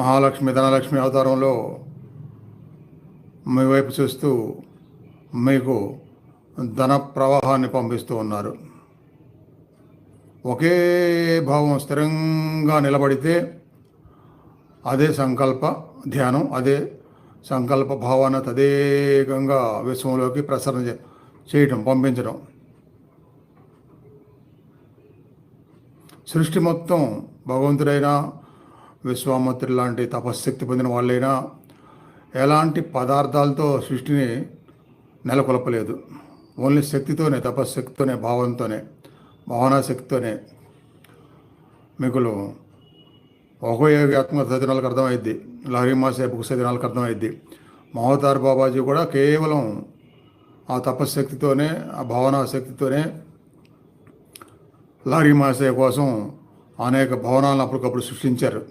మహాలక్ష్మి ధనలక్ష్మి అవతారంలో మీ వైపు చూస్తూ మీకు ధన ప్రవాహాన్ని పంపిస్తూ ఉన్నారు. ఒకే భావం స్థిరంగా నిలబడితే అదే సంకల్ప ధ్యానం, అదే సంకల్ప భావాన్ని తదేకంగా విశ్వంలోకి ప్రసరణ చేయటం, పంపించడం. సృష్టి మొత్తం భగవంతుడైనా విశ్వామిత్రుడు లాంటి తపశ్శక్తి పొందిన వాళ్ళైనా ఎలాంటి పదార్థాలతో సృష్టిని నెలకొల్పలేదు. ఓన్లీ శక్తితోనే, తపశ్శక్తితోనే, భావంతోనే, భావనాశక్తితోనే. మీకు ఒక్కో ఆత్మ సదినాలకు అర్థమైద్ది, లహరి మాసేపుకు సదినాలకు అర్థమైద్ది. మహోతార్ బాబాజీ కూడా కేవలం ఆ తపశ్శక్తితోనే, ఆ భావనాశక్తితోనే లహరి మాసే కోసం అనేక భవనాలను అప్పటికప్పుడు సృష్టించారు.